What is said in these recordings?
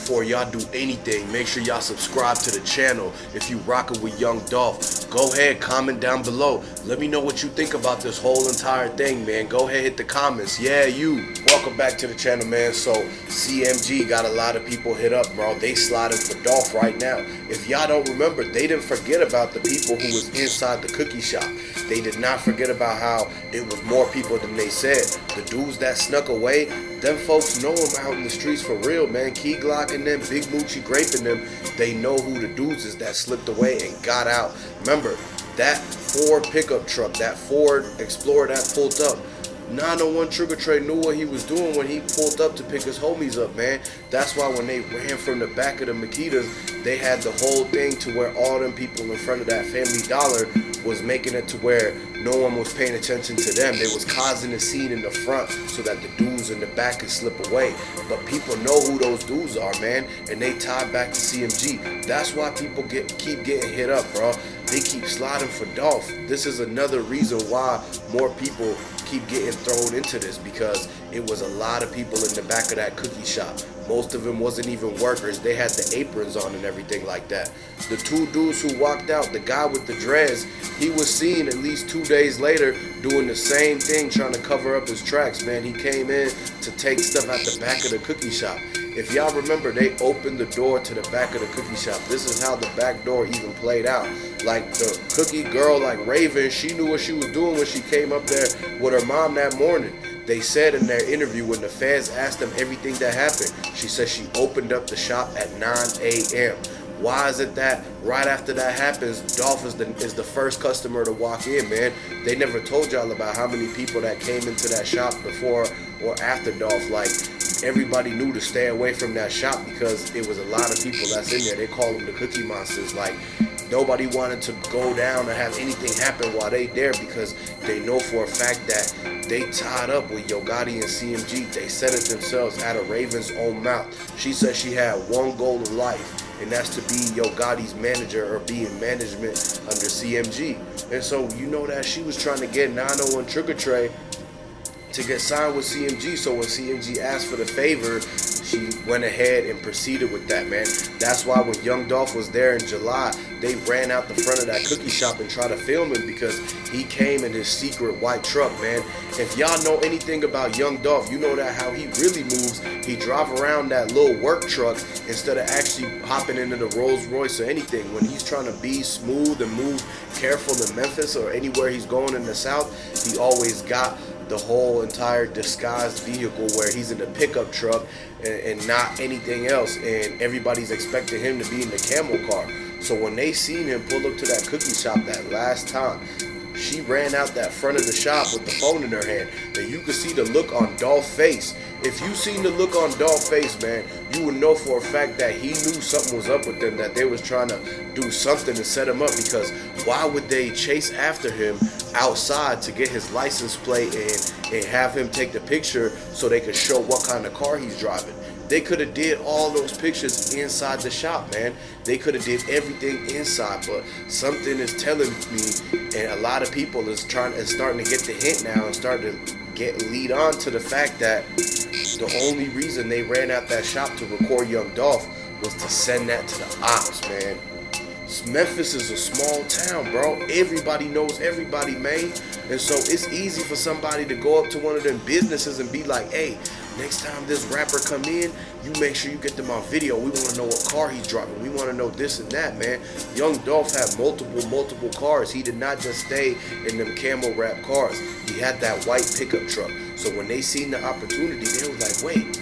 before y'all do anything, make sure y'all subscribe to the channel. If you rockin' with Young Dolph, go ahead, comment down below. Let me know what you think about this whole entire thing, man. Go ahead, hit the comments. Yeah, you. Welcome back to the channel, man. So CMG got a lot of people hit up, bro. They sliding for Dolph right now. If y'all don't remember, they didn't forget about the people who was inside the cookie shop. They did not forget about how it was more people than they said. The dudes that snuck away, them folks know them out in the streets for real, man. Keyglock and them, Big Moochie Grape and them, they know who the dudes is that slipped away and got out. Remember, that Ford pickup truck, that Ford Explorer that pulled up, 901 Trigger Trey knew what he was doing when he pulled up to pick his homies up, man. That's why when they ran from the back of the Makedas, they had the whole thing to where all them people in front of that Family Dollar was making it to where no one was paying attention to them. They was causing a scene in the front so that the dudes in the back could slip away. But people know who those dudes are, man, and they tied back to CMG. That's why people keep getting hit up, bro. They keep sliding for Dolph. This is another reason why more people keep getting thrown into this, because it was a lot of people in the back of that cookie shop. Most of them wasn't even workers. They had the aprons on and everything like that. The two dudes who walked out, the guy with the dreads, he was seen at least 2 days later doing the same thing, trying to cover up his tracks, man. He came in to take stuff at the back of the cookie shop. If y'all remember, they opened the door to the back of the cookie shop. This is how the back door even played out. Like the cookie girl, like Raven, she knew what she was doing when she came up there with her mom that morning. They said in their interview when the fans asked them everything that happened, she said she opened up the shop at 9 a.m. Why is it that right after that happens, Dolph is the first customer to walk in, man? They never told y'all about how many people that came into that shop before or after Dolph. Like, everybody knew to stay away from that shop because it was a lot of people that's in there. They call them the Cookie Monsters. Like, nobody wanted to go down or have anything happen while they there because they know for a fact that they tied up with Yo Gotti and CMG. They said it themselves out of Raven's own mouth. She said she had one goal in life, and that's to be Yo Gotti's manager or be in management under CMG. And so you know that she was trying to get 901 Trigger Trey to get signed with CMG. So when CMG asked for the favor, she went ahead and proceeded with that, man. That's why when Young Dolph was there in July, they ran out the front of that cookie shop and tried to film him because he came in his secret white truck, man. If y'all know anything about Young Dolph, you know that how he really moves. He drive around that little work truck instead of actually hopping into the Rolls Royce or anything. When he's trying to be smooth and move careful in Memphis or anywhere he's going in the South, he always got the whole entire disguised vehicle where he's in the pickup truck and not anything else, and everybody's expecting him to be in the camel car. So when they seen him pull up to that cookie shop that last time, she ran out that front of the shop with the phone in her hand, and you could see the look on Dolph's face. If you seen the look on Dolph's face, man, you would know for a fact that he knew something was up with them, that they was trying to do something to set him up, because why would they chase after him outside to get his license plate and have him take the picture so they could show what kind of car he's driving? They could have did all those pictures inside the shop, man. They could have did everything inside, but something is telling me, and a lot of people is starting to get the hint now and starting to lead on to the fact that the only reason they ran out that shop to record Young Dolph was to send that to the ops, man. Memphis is a small town, bro. Everybody knows everybody, man. And so it's easy for somebody to go up to one of them businesses and be like, hey, next time this rapper come in, you make sure you get them on video. We want to know what car he's driving. We want to know this and that, man. Young Dolph had multiple cars. He did not just stay in them camel wrap cars. He had that white pickup truck. So when they seen the opportunity, they was like, wait,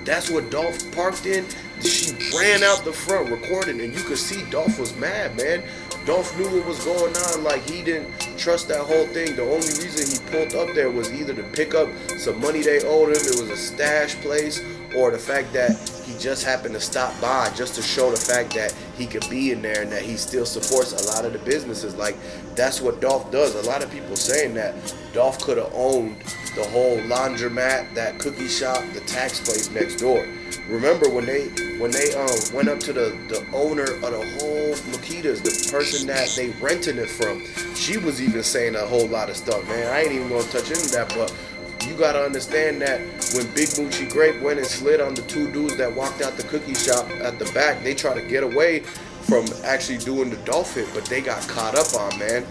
that's what Dolph parked in? She ran out the front recording, and you could see Dolph was mad, man. Dolph knew what was going on. Like, he didn't trust that whole thing. The only reason he pulled up there was either to pick up some money they owed him, it was a stash place, or the fact that he just happened to stop by just to show the fact that he could be in there and that he still supports a lot of the businesses. Like, that's what Dolph does. A lot of people saying that Dolph could have owned the whole laundromat, that cookie shop, the tax place next door. Remember when they went up to the owner of the whole Makedas, the person that they rented it from, she was even saying a whole lot of stuff, man. I ain't even gonna touch into that, but you gotta understand that when Big Moochie Grape went and slid on the two dudes that walked out the cookie shop at the back, they tried to get away from actually doing the Dolph hit, but they got caught up on, man.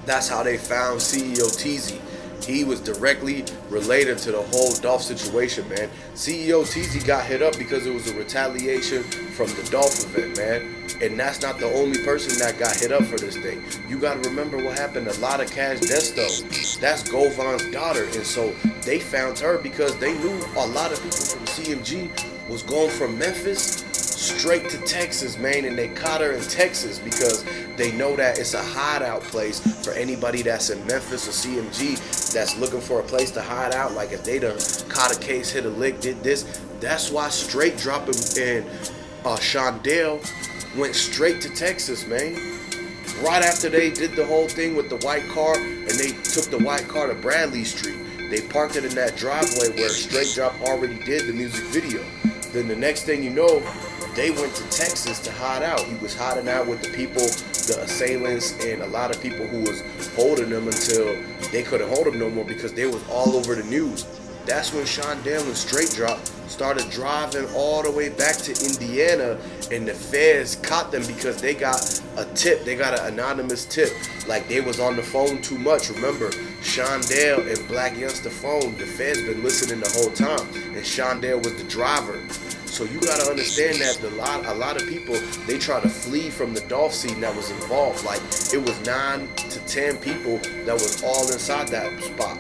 That's how they found CEO TZ. He was directly related to the whole Dolph situation, man. CEO TZ got hit up because it was a retaliation from the Dolph event, man. And that's not the only person that got hit up for this thing. You gotta remember what happened to Lotta Cash Desto. That's Govon's daughter. And so they found her because they knew a lot of people from CMG was going from Memphis straight to Texas, man, and they caught her in Texas because they know that it's a hideout place for anybody that's in Memphis or CMG that's looking for a place to hide out. Like if they done caught a case, hit a lick, did this, that's why Straight Dropping and Shondell went straight to Texas, man. Right after they did the whole thing with the white car, and they took the white car to Bradley Street. They parked it in that driveway where Straight Drop already did the music video. Then the next thing you know, they went to Texas to hide out. He was hiding out with the people, the assailants, and a lot of people who was holding them until they couldn't hold them no more because they was all over the news. That's when Shondell and Straight Drop started driving all the way back to Indiana, and the feds caught them because they got a tip. They got an anonymous tip. Like they was on the phone too much. Remember, Shondell and blacyoungsta phone, the feds been listening the whole time, and Shondell was the driver. So you gotta understand that a lot of people, they try to flee from the Dolph scene that was involved. Like it was 9 to 10 people that was all inside that spot,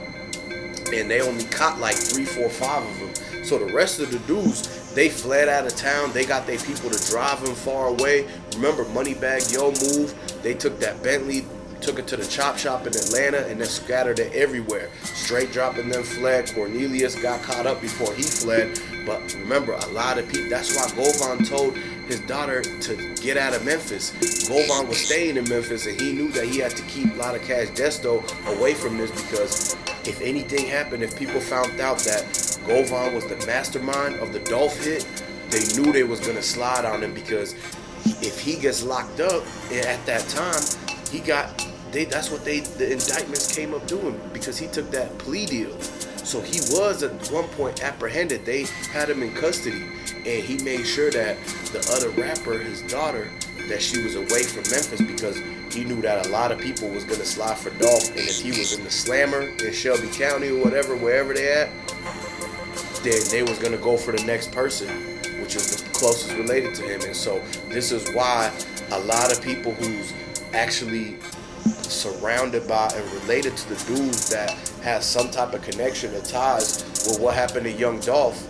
and they only caught like 3, 4, 5 of them. So the rest of the dudes, they fled out of town. They got their people to drive them far away. Remember, Moneybag Yo moved. They took that Bentley, took it to the chop shop in Atlanta, and then scattered it everywhere. Straight Dropping them fled. Cornelius got caught up before he fled. But remember, a lot of people, that's why Govon told his daughter to get out of Memphis. Govon was staying in Memphis, and he knew that he had to keep Lotta Cash Desto away from this because if anything happened, if people found out that Govon was the mastermind of the Dolph hit, they knew they was going to slide on him because if he gets locked up at that time, he got, that's what the indictments came up doing because he took that plea deal. So he was at one point apprehended. They had him in custody, and he made sure that the other rapper, his daughter, that she was away from Memphis because he knew that a lot of people was gonna slide for Dolph, and if he was in the Slammer in Shelby County or whatever, wherever they at, then they was gonna go for the next person, which is the closest related to him. And so this is why a lot of people who's actually surrounded by and related to the dudes that has some type of connection or ties with what happened to Young Dolph,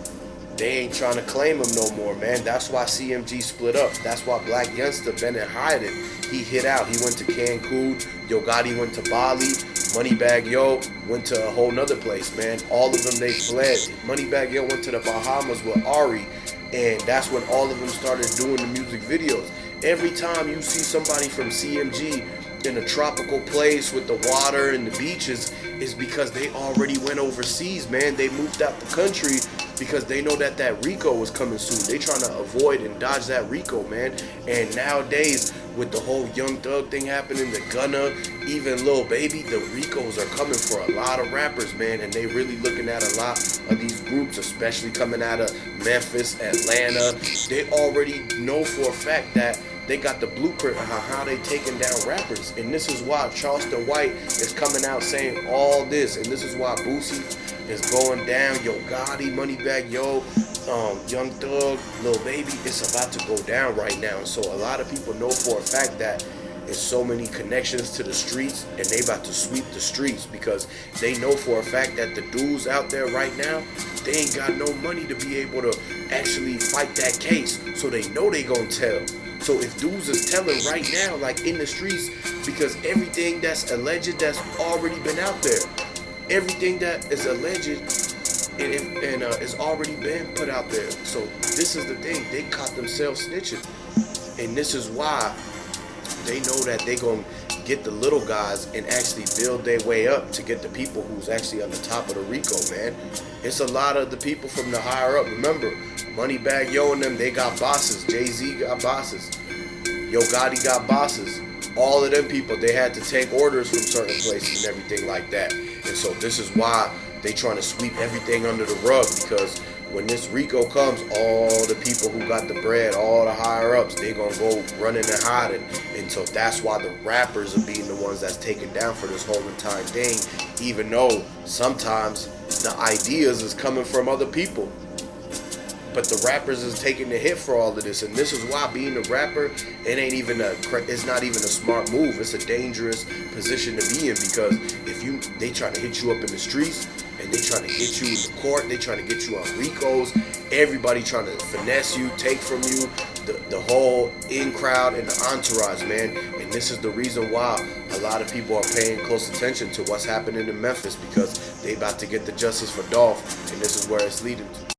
they ain't trying to claim him no more, man. That's why CMG split up. That's why blacyoungsta been in hiding. He hid out. He went to Cancun. Yo Gotti went to Bali. Moneybag Yo went to a whole nother place, man. All of them, they fled. Moneybag Yo went to the Bahamas with Ari, and that's when all of them started doing the music videos. Every time you see somebody from CMG in a tropical place with the water and the beaches, is because they already went overseas, man. They moved out the country because they know that Rico was coming soon. They trying to avoid and dodge that Rico, man. And nowadays, with the whole Young Thug thing happening, the Gunna, even Lil Baby, the Ricos are coming for a lot of rappers, man. And they really looking at a lot of these groups, especially coming out of Memphis, Atlanta. They already know for a fact that they got the blueprint on how they taking down rappers. And this is why Charleston White is coming out saying all this. And this is why Boosie is going down. Yo Gotti, Moneybag Yo, Young Thug, Lil Baby. It's about to go down right now. So a lot of people know for a fact that there's so many connections to the streets, and they about to sweep the streets because they know for a fact that the dudes out there right now, they ain't got no money to be able to actually fight that case. So they know they gonna tell. So if dudes is telling right now, like in the streets, because everything that's alleged that's already been out there, everything that is alleged and is already been put out there. So this is the thing, they caught themselves snitching, and this is why they know that they gonna get the little guys and actually build their way up to get the people who's actually on the top of the Rico, man. It's a lot of the people from the higher up. Remember, Moneybag Yo and them, they got bosses. Jay-Z got bosses. Yo Gotti got bosses. All of them people, they had to take orders from certain places and everything like that. And so this is why they trying to sweep everything under the rug, because when this Rico comes, all the people who got the bread, all the higher ups, they gonna go running and hiding. And so that's why the rappers are being the ones that's taken down for this whole entire thing, even though sometimes the ideas is coming from other people. But the rappers is taking the hit for all of this, and this is why being a rapper, it's not even a smart move. It's a dangerous position to be in, because if they trying to hit you up in the streets, and they trying to get you in the court, they trying to get you on Ricos, everybody trying to finesse you, take from you, the whole in crowd and the entourage, man. And this is the reason why a lot of people are paying close attention to what's happening in Memphis, because they about to get the justice for Dolph, and this is where it's leading to.